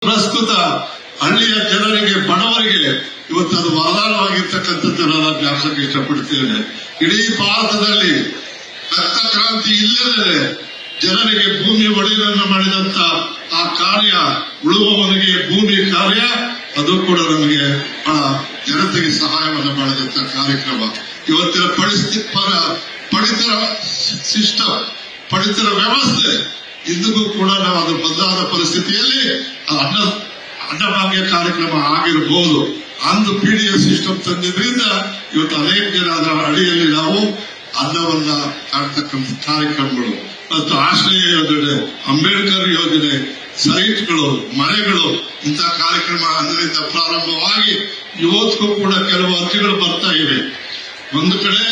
ಪ್ರಸ್ತುತ ಹಳ್ಳಿಯ ಜನರಿಗೆ, ಬಡವರಿಗೆ ಇವತ್ತು ಅದು ವರದಾನವಾಗಿರ್ತಕ್ಕಂಥದ್ದು ನಾನು ಜ್ಞಾಪಿಸಕ್ಕೆ ಇಷ್ಟಪಡ್ತೇನೆ. ಇಡೀ ಭಾರತದಲ್ಲಿ ರಕ್ತ ಕ್ರಾಂತಿ ಇಲ್ಲದೆ ಜನರಿಗೆ ಭೂಮಿ ಒಡೆಯನ್ನು ಮಾಡಿದಂತ ಆ ಕಾರ್ಯ, ಉಳುವವನಿಗೆ ಭೂಮಿ ಕಾರ್ಯ, ಅದು ಕೂಡ ನಮಗೆ ಬಹಳ ಜನತೆಗೆ ಸಹಾಯವನ್ನು ಮಾಡಿದಂತ ಕಾರ್ಯಕ್ರಮ. ಇವತ್ತಿನ ಪಡಿತರ ಸಿಸ್ಟಮ್, ಪಡಿತರ ವ್ಯವಸ್ಥೆ ಇಂದಿಗೂ ಕೂಡ ನಾವು ಅದು ಬದಲಾದ ಪರಿಸ್ಥಿತಿಯಲ್ಲಿ ಅನ್ನಭಾಗ್ಯ ಕಾರ್ಯಕ್ರಮ ಆಗಿರಬಹುದು. ಅಂದು PDS ಸಿಸ್ಟಮ್ ತಂದಿದ್ರಿಂದ ಇವತ್ತು ಅನೇಕ ಜನ ಅದರ ಅಡಿಯಲ್ಲಿ ನಾವು ಅನ್ನವನ್ನ ಕಾಣ್ತಕ್ಕಂಥ ಕಾರ್ಯಕ್ರಮಗಳು ಮತ್ತು ಆಶ್ರಯ ಯೋಜನೆ, ಅಂಬೇಡ್ಕರ್ ಯೋಜನೆ, ಸೈಟ್ಗಳು, ಮನೆಗಳು, ಇಂತಹ ಕಾರ್ಯಕ್ರಮ ಅಂದಿನಿಂದ ಪ್ರಾರಂಭವಾಗಿ ಇವತ್ತಿಗೂ ಕೂಡ ಕೆಲವು ಅರ್ಜಿಗಳು ಬರ್ತಾ ಇವೆ. ಒಂದು ಕಡೆ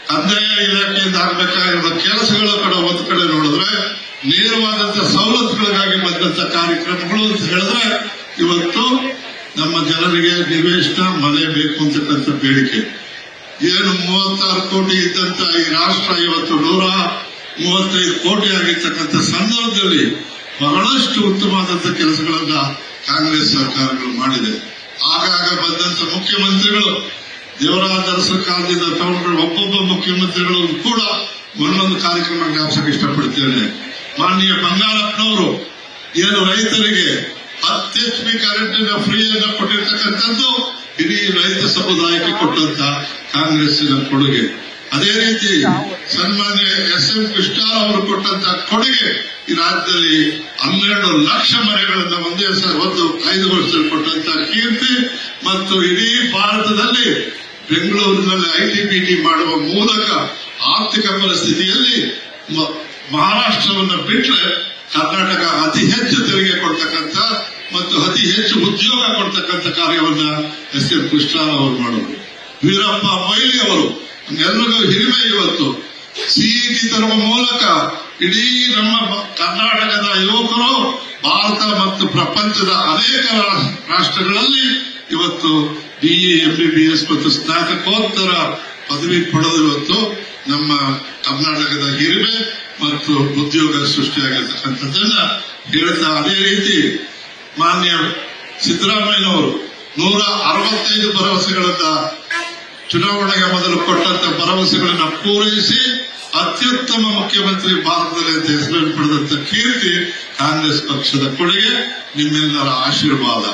ಕಂದಾಯ ಇಲಾಖೆಯಿಂದ ಆಗಬೇಕಾಗಿರುವ ಕೆಲಸಗಳ ಕಡೆ ಒಂದು ಕಡೆ ನೋಡಿದ್ರೆ ನೇರವಾದಂತಹ ಸವಲತ್ತುಗಳಿಗಾಗಿ ಬಂದಂತ ಕಾರ್ಯಕ್ರಮಗಳು ಅಂತ ಹೇಳಿದ್ರೆ ಇವತ್ತು ನಮ್ಮ ಜನರಿಗೆ ನಿವೇಶನ, ಮನೆ ಬೇಕು ಅಂತಕ್ಕಂಥ ಬೇಡಿಕೆ. ಏನು 36 ಕೋಟಿ ಇದ್ದಂತ ಈ ರಾಷ್ಟ್ರ ಇವತ್ತು 135 ಕೋಟಿ ಆಗಿರ್ತಕ್ಕಂಥ ಸಂದರ್ಭದಲ್ಲಿ ಬಹಳಷ್ಟು ಉತ್ತಮವಾದಂತಹ ಕೆಲಸಗಳನ್ನ ಕಾಂಗ್ರೆಸ್ ಸರ್ಕಾರಗಳು ಮಾಡಿದೆ. ಆಗಾಗ ಬಂದಂತ ಮುಖ್ಯಮಂತ್ರಿಗಳು, ದೇವರಾಜ ಅರಸು ಕಾಲದಿಂದ ತಗೊಂಡ್ರೆ ಒಬ್ಬೊಬ್ಬ ಮುಖ್ಯಮಂತ್ರಿಗಳು ಕೂಡ ಒಂದೊಂದು ಕಾರ್ಯಕ್ರಮ ಜ್ಞಾಪಿಸಕ್ಕೆ ಇಷ್ಟಪಡ್ತೇನೆ. ಮಾನ್ಯ ಬಂಗಾರಪ್ಪನವರು ಏನು ರೈತರಿಗೆ 10 HP ಕರೆಂಟ್ ಫ್ರೀಯಾಗಿ ಕೊಟ್ಟಿರ್ತಕ್ಕಂಥದ್ದು ಇಡೀ ರೈತ ಸಮುದಾಯಕ್ಕೆ ಕೊಟ್ಟಂತ ಕಾಂಗ್ರೆಸ್ಸಿನ ಕೊಡುಗೆ. ಅದೇ ರೀತಿ ಸನ್ಮಾನ್ಯ SM ಕೃಷ್ಣ ಅವರು ಕೊಟ್ಟಂತ ಕೊಡುಗೆ ಈ ರಾಜ್ಯದಲ್ಲಿ 12 ಲಕ್ಷ ಮನೆಗಳನ್ನು ಒಂದೇ 5 ವರ್ಷದಲ್ಲಿ ಕೊಟ್ಟಂತ ಕೀರ್ತಿ ಮತ್ತು ಇಡೀ ಭಾರತದಲ್ಲಿ ಬೆಂಗಳೂರಿನಲ್ಲಿ ITBT ಮಾಡುವ ಮೂಲಕ ಆರ್ಥಿಕ ಪರಿಸ್ಥಿತಿಯಲ್ಲಿ ಮಹಾರಾಷ್ಟ್ರವನ್ನು ಬಿಟ್ಟರೆ ಕರ್ನಾಟಕ ಅತಿ ಹೆಚ್ಚು ತೆರಿಗೆ ಕೊಡ್ತಕ್ಕಂಥ ಮತ್ತು ಅತಿ ಹೆಚ್ಚು ಉದ್ಯೋಗ ಕೊಡ್ತಕ್ಕಂಥ ಕಾರ್ಯವನ್ನ SM ಕೃಷ್ಣ ಅವರು ಮಾಡಿದ್ರು. ವೀರಪ್ಪ ಮೊಯ್ಲಿ ಅವರು ಎಲ್ಲರಿಗೂ ಹಿರಿಮೆ. ಇವತ್ತು CET ತರುವ ಮೂಲಕ ಇಡೀ ನಮ್ಮ ಕರ್ನಾಟಕದ ಯುವಕರು ಭಾರತ ಮತ್ತು ಪ್ರಪಂಚದ ಅನೇಕ ರಾಷ್ಟ್ರಗಳಲ್ಲಿ ಇವತ್ತು BE, MBBS ಮತ್ತು ಸ್ನಾತಕೋತ್ತರ ಪದವಿ ಪಡೆದು ಇವತ್ತು ನಮ್ಮ ಕರ್ನಾಟಕದ ಹಿರಿಮೆ ಮತ್ತು ಉದ್ಯೋಗ ಸೃಷ್ಟಿಯಾಗಿರ್ತಕ್ಕಂಥದ್ದನ್ನ ಹೇಳ್ತಾ, ಅದೇ ರೀತಿ ಮಾನ್ಯ ಸಿದ್ದರಾಮಯ್ಯನವರು 165 ಭರವಸೆಗಳನ್ನ ಚುನಾವಣೆಗೆ ಮೊದಲು ಕೊಟ್ಟಂತ ಭರವಸೆಗಳನ್ನ ಪೂರೈಸಿ ಅತ್ಯುತ್ತಮ ಮುಖ್ಯಮಂತ್ರಿ ಭಾರತದಲ್ಲಿ ಅಂತ ಹೆಸರನ್ನು ಪಡೆದಂತ ಕೀರ್ತಿ ಕಾಂಗ್ರೆಸ್ ಪಕ್ಷದ ಕೊಡುಗೆ, ನಿಮ್ಮೆಲ್ಲರ ಆಶೀರ್ವಾದ.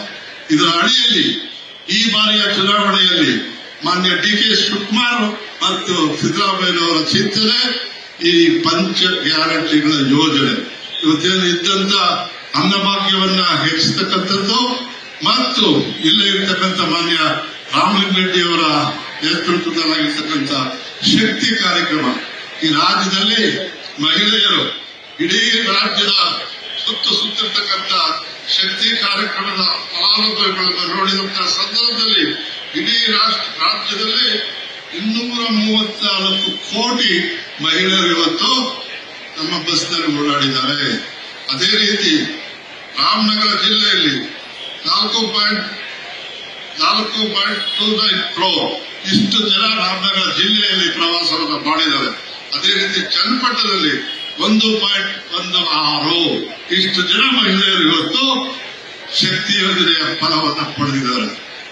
ಇದರ ಅಡಿಯಲ್ಲಿ ಈ ಬಾರಿಯ ಚುನಾವಣೆಯಲ್ಲಿ ಮಾನ್ಯ DK ಶಿವಕುಮಾರ್ ಮತ್ತು ಸಿದ್ದರಾಮಯ್ಯನವರ ಚಿಂತನೆ ಈ ಪಂಚ ಗ್ಯಾರಂಟಿಗಳ ಯೋಜನೆ, ಇವತ್ತೇನು ಇದ್ದಂತ ಅನ್ನಭಾಗ್ಯವನ್ನ ಹೆಚ್ಚಿಸತಕ್ಕಂಥದ್ದು ಮತ್ತು ಇಲ್ಲೇ ಇರ್ತಕ್ಕಂಥ ಮಾನ್ಯ ರಾಮಲಿಂಗರೆಡ್ಡಿ ಅವರ ನೇತೃತ್ವದಲ್ಲಾಗಿರ್ತಕ್ಕಂಥ ಶಕ್ತಿ ಕಾರ್ಯಕ್ರಮ. ಈ ರಾಜ್ಯದಲ್ಲಿ ಮಹಿಳೆಯರು ಇಡೀ ರಾಜ್ಯದ ಸುತ್ತಿರ್ತಕ್ಕಂಥ ಶಕ್ತಿ ಕಾರ್ಯಕ್ರಮದ ಫಲಾನುಭವಿಗಳನ್ನು ನೋಡಿದಂತಹ ಸಂದರ್ಭದಲ್ಲಿ ಇಡೀ ರಾಜ್ಯದಲ್ಲಿ 234 ಕೋಟಿ ಮಹಿಳೆಯರು ಇವತ್ತು ನಮ್ಮ ಬಸ್ನಲ್ಲಿ ಓಡಾಡಿದ್ದಾರೆ. ಅದೇ ರೀತಿ ರಾಮನಗರ ಜಿಲ್ಲೆಯಲ್ಲಿ 4.29 ಕ್ರೋರ್ ಇಷ್ಟು ಜನ ರಾಮನಗರ ಜಿಲ್ಲೆಯಲ್ಲಿ ಪ್ರವಾಸವನ್ನು ಮಾಡಿದ್ದಾರೆ. ಅದೇ ರೀತಿ ಚನ್ನಪಟ್ಟಣದಲ್ಲಿ 1.16 ಇಷ್ಟು ಜನ ಮಹಿಳೆಯರು ಇವತ್ತು ಶಕ್ತಿ ಯೋಜನೆಯ ಫಲವನ್ನು ಪಡೆದಿದ್ದಾರೆ.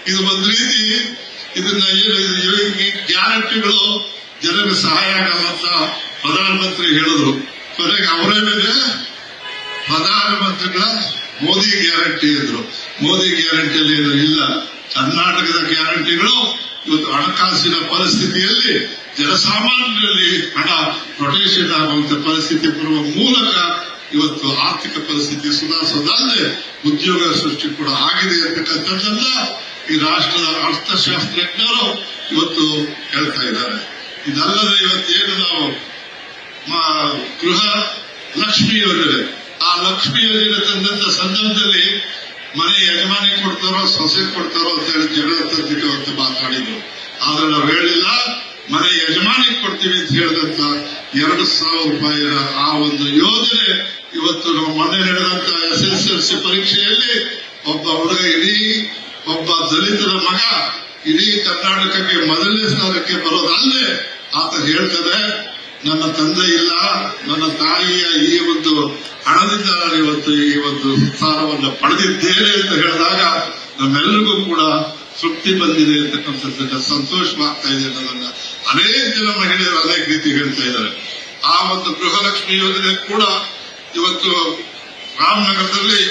ಇದು ಒಂದು ರೀತಿ ಇದನ್ನ ಈ ಗ್ಯಾರಂಟಿಗಳು ಜನರಿಗೆ ಸಹಾಯ ಆಗಲ್ಲ ಅಂತ ಪ್ರಧಾನಮಂತ್ರಿ ಹೇಳಿದ್ರು. ಕೊನೆಗೆ ಅವರೇನಿದೆ ಪ್ರಧಾನಮಂತ್ರಿಗಳ ಮೋದಿ ಗ್ಯಾರಂಟಿ ಇದ್ರು. ಮೋದಿ ಗ್ಯಾರಂಟಿಯಲ್ಲಿ ಏನು ಇಲ್ಲ. ಕರ್ನಾಟಕದ ಗ್ಯಾರಂಟಿಗಳು ಇವತ್ತು ಹಣಕಾಸಿನ ಪರಿಸ್ಥಿತಿಯಲ್ಲಿ ಜನಸಾಮಾನ್ಯರಲ್ಲಿ ಹಣ ರೊಟೇಷನ್ ಆಗುವಂತ ಪರಿಸ್ಥಿತಿ ಬರುವ ಮೂಲಕ ಇವತ್ತು ಆರ್ಥಿಕ ಪರಿಸ್ಥಿತಿ ಸುಧಾರಿಸೋದಲ್ಲದೆ ಉದ್ಯೋಗ ಸೃಷ್ಟಿ ಕೂಡ ಆಗಿದೆ ಅಂತಕ್ಕಂಥದ್ದನ್ನ ಈ ರಾಷ್ಟ್ರದ ಅರ್ಥಶಾಸ್ತ್ರಜ್ಞರು ಇವತ್ತು ಹೇಳ್ತಾ ಇದ್ದಾರೆ. ಇದಲ್ಲದೆ ಇವತ್ತೇನು ನಾವು ಗೃಹ ಲಕ್ಷ್ಮಿ ಯೋಜನೆ, ಆ ಲಕ್ಷ್ಮಿ ಯೋಜನೆ ತಂದಂತ ಸಂದರ್ಭದಲ್ಲಿ ಮನೆ ಯಜಮಾನಿ ಕೊಡ್ತಾರೋ ಸೊಸೆ ಕೊಡ್ತಾರೋ ಅಂತ ಹೇಳಿ ಜಗಳ ಅಂತ ಮಾತಾಡಿದ್ರು. ಆದ್ರೆ ನಾವು ಹೇಳಿಲ್ಲ, ಮನೆ ಯಜಮಾನಿ ಕೊಡ್ತೀವಿ ಅಂತ ಹೇಳಿದಂತ 2,000 ರೂಪಾಯಿಯ ಆ ಒಂದು ಯೋಜನೆ ಇವತ್ತು ನಾವು ಮೊನ್ನೆ ನಡೆದಂತ SSLC ಪರೀಕ್ಷೆಯಲ್ಲಿ ಒಬ್ಬ ಹುಡುಗ ಒಬ್ಬ ದಲಿತರ ಮಗ ಇಡೀ ಕರ್ನಾಟಕಕ್ಕೆ ಮೊದಲನೇ ಸ್ಥಾನಕ್ಕೆ ಬರೋದಲ್ಲದೆ ಆತ ಹೇಳ್ತದೆ, ನನ್ನ ತಂದೆ ಇಲ್ಲ, ನನ್ನ ತಾಯಿಯ ಈ ಒಂದು ಹಣದಿಂದ ನಾನು ಇವತ್ತು ಈ ಒಂದು ಸ್ಥಾನವನ್ನು ಪಡೆದಿದ್ದೇನೆ ಅಂತ ಹೇಳಿದಾಗ ನಮ್ಮೆಲ್ಲರಿಗೂ ಕೂಡ ತೃಪ್ತಿ ಬಂದಿದೆ ಅಂತಕ್ಕಂಥದ್ದನ್ನ ಸಂತೋಷವಾಗ್ತಾ ಇದೆ ಅನ್ನೋದನ್ನ ಅನೇಕ ಜನ ಮಹಿಳೆಯರು ಅನೇಕ ರೀತಿ ಹೇಳ್ತಾ ಇದ್ದಾರೆ. ಆ ಒಂದು ಗೃಹಲಕ್ಷ್ಮಿ ಯೋಜನೆ ಕೂಡ ಇವತ್ತು ರಾಮನಗರದಲ್ಲಿ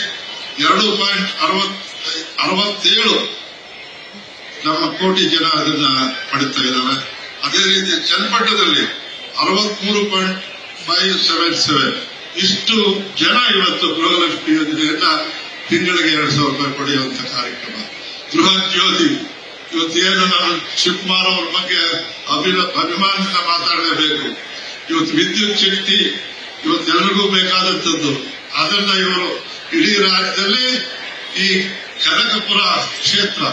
2.67 ನಮ್ಮ ಕೋಟಿ ಜನ ಅದನ್ನ ಪಡಿತಾ ಇದ್ದಾರೆ. ಅದೇ ರೀತಿ ಚನ್ನಪಟ್ಟಣದಲ್ಲಿ 63.577 ಇಷ್ಟು ಜನ ಇವತ್ತು ಗೃಹಲಕ್ಷ್ಮಿ ಯೋಜನೆಯನ್ನ ತಿಂಗಳಿಗೆ 2,000 ರೂಪಾಯಿ ಪಡೆಯುವಂತ ಕಾರ್ಯಕ್ರಮ. ಗೃಹ ಜ್ಯೋತಿ ಇವತ್ತೇನು ನಾನು ಶಿವಕುಮಾರ್ ಅವರ ಬಗ್ಗೆ ಅಭಿಮಾನದಿಂದ ಮಾತಾಡಲೇಬೇಕು. ಇವತ್ತು ವಿದ್ಯುತ್ ಶಕ್ತಿ ಇವತ್ತೆಲ್ಲರಿಗೂ ಬೇಕಾದಂಥದ್ದು. ಅದನ್ನ ಇವರು ಇಡೀ ರಾಜ್ಯದಲ್ಲಿ ಈ ಕನಕಪುರ ಕ್ಷೇತ್ರ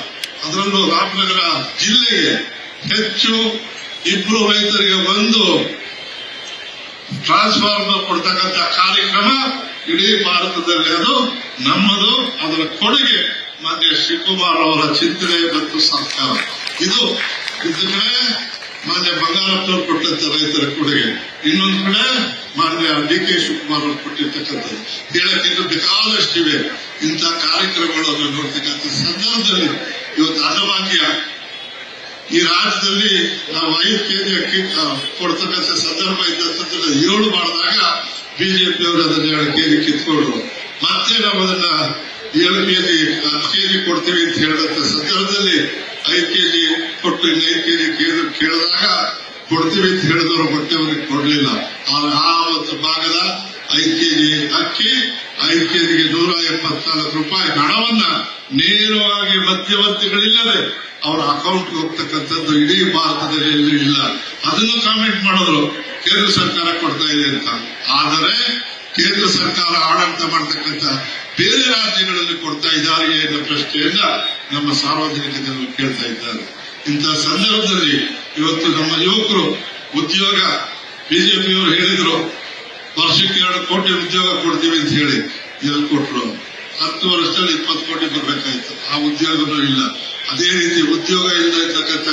ಅದರಲ್ಲೂ ರಾಮನಗರ ಜಿಲ್ಲೆಗೆ ಹೆಚ್ಚು 2 ರೈತರಿಗೆ 1 ಟ್ರಾನ್ಸ್ಫಾರ್ಮರ್ ಕೊಡ್ತಕ್ಕಂಥ ಕಾರ್ಯಕ್ರಮ ಇಡೀ ಭಾರತದಲ್ಲಿ ಅದು ನಮ್ಮದು. ಅದರ ಕೊಡುಗೆ ಮಾನ್ಯ ಶಿವಕುಮಾರ್ ಅವರ ಚಿಂತನೆ ಮತ್ತು ಸರ್ಕಾರ. ಇದು ಕಡೆ ಮಾನ್ಯ ಬಂಗಾರಪ್ಪನವರು ಕೊಟ್ಟಂತ ರೈತರ ಕೊಡುಗೆ, ಇನ್ನೊಂದು ಕಡೆ ಮಾನ್ಯ ಡಿ.ಕೆ. ಶಿವಕುಮಾರ್ ಅವರು ಕೊಟ್ಟಿರ್ತಕ್ಕಂಥದ್ದು. ಹೇಳಕ್ಕೆ ಇನ್ನು ಬೇಕಾದಷ್ಟಿವೆ. ಇಂಥ ಕಾರ್ಯಕ್ರಮಗಳನ್ನು ನೋಡ್ತಕ್ಕಂಥ ಸಂದರ್ಭದಲ್ಲಿ ಇವತ್ತು ಅನ್ನಭಾಗ್ಯ ಈ ರಾಜ್ಯದಲ್ಲಿ ನಾವು 5 ಕೆಜಿ ಅಕ್ಕಿ ಕೊಡ್ತಕ್ಕಂಥ ಸಂದರ್ಭ ಇದ್ದಂಥದ್ದನ್ನ 7 ಮಾಡಿದಾಗ ಬಿಜೆಪಿಯವರು ಅದನ್ನ 2 ಕೆಜಿ ಕಿತ್ಕೊಂಡ್ರು. ಮತ್ತೆ ನಾವು ಅದನ್ನ 7 ಕೆಜಿ 10 ಕೆಜಿ ಕೊಡ್ತೀವಿ ಅಂತ ಹೇಳಿದಂತ ಸಂದರ್ಭದಲ್ಲಿ 5 ಕೆಜಿ ಕೊಟ್ಟು ಇನ್ನು 5 ಕೆಜಿ ಕೇಳಿದಾಗ ಕೊಡ್ತೀವಿ ಅಂತ ಹೇಳಿದವರು ಮತ್ತೆ ಅವರಿಗೆ ಕೊಡ್ಲಿಲ್ಲ. ಆದ್ರೆ ಆ ಒಂದು ಭಾಗದ 5 ಕೆಜಿ ಅಕ್ಕಿ 5 ಕೆಜಿಗೆ 174 ರೂಪಾಯಿ ಹಣವನ್ನ ನೇರವಾಗಿ ಮಧ್ಯವರ್ತಿಗಳಿಲ್ಲದೆ ಅವರ ಅಕೌಂಟ್ಗೆ ಹೋಗ್ತಕ್ಕಂಥದ್ದು ಇಡೀ ಭಾರತದಲ್ಲಿ ಎಲ್ಲೂ ಇಲ್ಲ. ಅದನ್ನು ಕಾಮೆಂಟ್ ಮಾಡಿದ್ರು ಕೇಂದ್ರ ಸರ್ಕಾರ ಕೊಡ್ತಾ ಇದೆ ಅಂತ. ಆದರೆ ಕೇಂದ್ರ ಸರ್ಕಾರ ಆಡಳಿತ ಮಾಡತಕ್ಕಂಥ ಬೇರೆ ರಾಜ್ಯಗಳಲ್ಲಿ ಕೊಡ್ತಾ ಇದ್ದಾರೆ ಎನ್ನುವ ಪ್ರಶ್ನೆಯನ್ನ ನಮ್ಮ ಸಾರ್ವಜನಿಕ ಜನರು ಕೇಳ್ತಾ ಇದ್ದಾರೆ. ಇಂತಹ ಸಂದರ್ಭದಲ್ಲಿ ಇವತ್ತು ನಮ್ಮ ಯುವಕರು ಉದ್ಯೋಗ ಬಿಜೆಪಿಯವರು ಹೇಳಿದ್ರು ವರ್ಷಕ್ಕೆ 2 ಕೋಟಿ ಉದ್ಯೋಗ ಕೊಡ್ತೀವಿ ಅಂತ ಹೇಳಿ ಎಲ್ಲಿ ಕೊಟ್ರು? 10 ವರ್ಷದಲ್ಲಿ 20 ಕೋಟಿ ಬರಬೇಕಾಯ್ತು. ಆ ಉದ್ಯೋಗನೂ ಇಲ್ಲ. ಅದೇ ರೀತಿ ಉದ್ಯೋಗ ಇಲ್ಲದೆ ಇರ್ತಕ್ಕಂಥ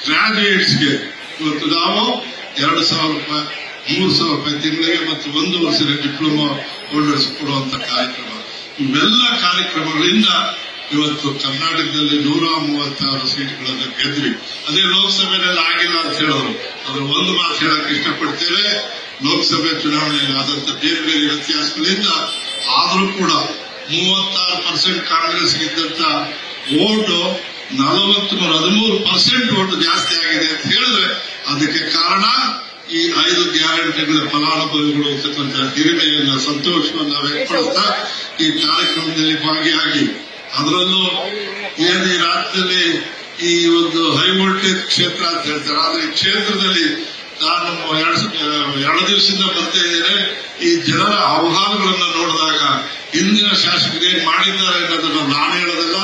ಗ್ರಾಜುಯೇಟ್ಸ್ಗೆ ಇವತ್ತು ನಾವು 2,000 ರೂಪಾಯಿ 3,000 ರೂಪಾಯಿ ತಿಂಗಳಿಗೆ ಮತ್ತು 1 ವರ್ಷದ ಡಿಪ್ಲೊಮಾ ಹೋಲ್ಡರ್ಸ್ ಕೊಡುವಂತ ಕಾರ್ಯಕ್ರಮ. ಇವೆಲ್ಲ ಕಾರ್ಯಕ್ರಮಗಳಿಂದ ಇವತ್ತು ಕರ್ನಾಟಕದಲ್ಲಿ 136 ಸೀಟ್ಗಳನ್ನು ಗೆದ್ವಿ. ಅದೇ ಲೋಕಸಭೆಯಲ್ಲಿ ಆಗಿಲ್ಲ ಅಂತ ಹೇಳಿದ್ರು. ಅದ್ರ ಒಂದು ಮಾತು ಹೇಳಕ್ ಇಷ್ಟಪಡ್ತೇವೆ. ಲೋಕಸಭೆ ಚುನಾವಣೆಯಲ್ಲಿ ಆದಂತ ಬೇರೆ ಬೇರೆ ವ್ಯತ್ಯಾಸಗಳಿಂದ ಆದರೂ ಕೂಡ 36% ಕಾಂಗ್ರೆಸ್ಗೆ ಇದ್ದಂತ ಓಟು 13% ಓಟು ಜಾಸ್ತಿ ಆಗಿದೆ ಅಂತ ಹೇಳಿದ್ರೆ ಅದಕ್ಕೆ ಕಾರಣ ಈ 5 ಗ್ಯಾರಂಟಿಗಳ ಫಲಾನುಭವಿಗಳು ಇರ್ತಕ್ಕಂಥ ಹಿರಿಮೆಯನ್ನ ಸಂತೋಷವನ್ನ ವ್ಯಕ್ತಪಡಿಸ್ತಾ ಈ ಕಾರ್ಯಕ್ರಮದಲ್ಲಿ ಭಾಗಿಯಾಗಿ ಅದರಲ್ಲೂ ಏನು ಈ ರಾಜ್ಯದಲ್ಲಿ ಈ ಒಂದು ಹೈ ವೋಲ್ಟೇಜ್ ಕ್ಷೇತ್ರ ಅಂತ ಹೇಳ್ತಾರೆ. ಆದ್ರೆ ಈ ಕ್ಷೇತ್ರದಲ್ಲಿ ನಾನು 2 ದಿವಸದಿಂದ ಬರ್ತಾ ಇದ್ದೇನೆ. ಈ ಜನರ ಆಹ್ವಾನಗಳನ್ನ ನೋಡಿದಾಗ ಇಂದಿನ ಶಾಸಕರು ಏನ್ ಮಾಡಿದ್ದಾರೆ ಅನ್ನೋದನ್ನ ನಾನು ಹೇಳೋದಲ್ಲ,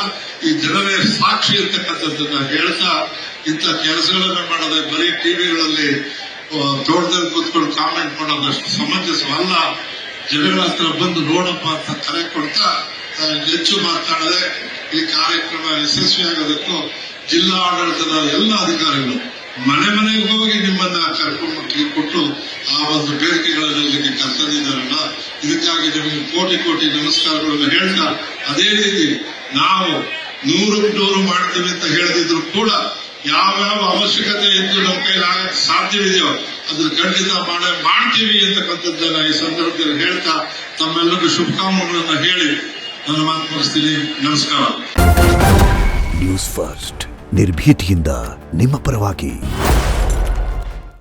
ಈ ಜನರೇ ಸಾಕ್ಷಿ ಇರ್ತಕ್ಕಂಥದ್ದನ್ನ ಹೇಳ್ತಾ ಇಂಥ ಕೆಲಸಗಳನ್ನ ಮಾಡೋದೇ ಬರೀ ಟಿವಿಗಳಲ್ಲಿ ತೋಟದಲ್ಲಿ ಕೂತ್ಕೊಂಡು ಕಾಮೆಂಟ್ ಮಾಡೋದಷ್ಟು ಸಮಂಜಸವಲ್ಲ. ಜನಗಳ ಹತ್ರ ಬಂದು ನೋಡಪ್ಪ ಅಂತ ಕರೆ ಕೊಡ್ತಾ ಹೆಚ್ಚು ಮಾತನಾಡದೆ ಈ ಕಾರ್ಯಕ್ರಮ ಯಶಸ್ವಿಯಾಗೋದಕ್ಕೂ ಜಿಲ್ಲಾ ಆಡಳಿತದ ಎಲ್ಲ ಅಧಿಕಾರಿಗಳು ಮನೆ ಮನೆಗೆ ಹೋಗಿ ನಿಮ್ಮನ್ನ ಕರ್ಕೊಂಡು ಕೊಟ್ಟು ಆ ಒಂದು ಬೇಡಿಕೆಗಳಲ್ಲಿ ಕರ್ತಂದಿದ್ದಾರಲ್ಲ, ಇದಕ್ಕಾಗಿ ನಿಮಗೆ ಕೋಟಿ ಕೋಟಿ ನಮಸ್ಕಾರಗಳನ್ನು ಹೇಳ್ತಾ, ಅದೇ ರೀತಿ ನಾವು 100% ಮಾಡ್ತೀವಿ ಅಂತ ಹೇಳದಿದ್ರು ಕೂಡ ಯಾವ್ಯಾವ ಅವಶ್ಯಕತೆ ಇದ್ದು ನಮ್ಮ ಕೈಲಿ ಆಗಕ್ಕೆ ಸಾಧ್ಯವಿದೆಯೋ ಅದ್ರ ಖಂಡಿತ ಮಾಡ್ತೀವಿ ಅಂತಕ್ಕಂಥದ್ದನ್ನ ಈ ಸಂದರ್ಭದಲ್ಲಿ ಹೇಳ್ತಾ ತಮ್ಮೆಲ್ಲರಿಗೂ ಶುಭಕಾಮನೆಗಳನ್ನ ಹೇಳಿ ನನ್ನ ಮಾತು ಮುಗಿಸ್ತೀನಿ. ನಮಸ್ಕಾರ. ನ್ಯೂಸ್ ಫಸ್ಟ್ ನಿರ್ಭೀತಿಯಿಂದ ನಿಮ್ಮ ಪರವಾಗಿ.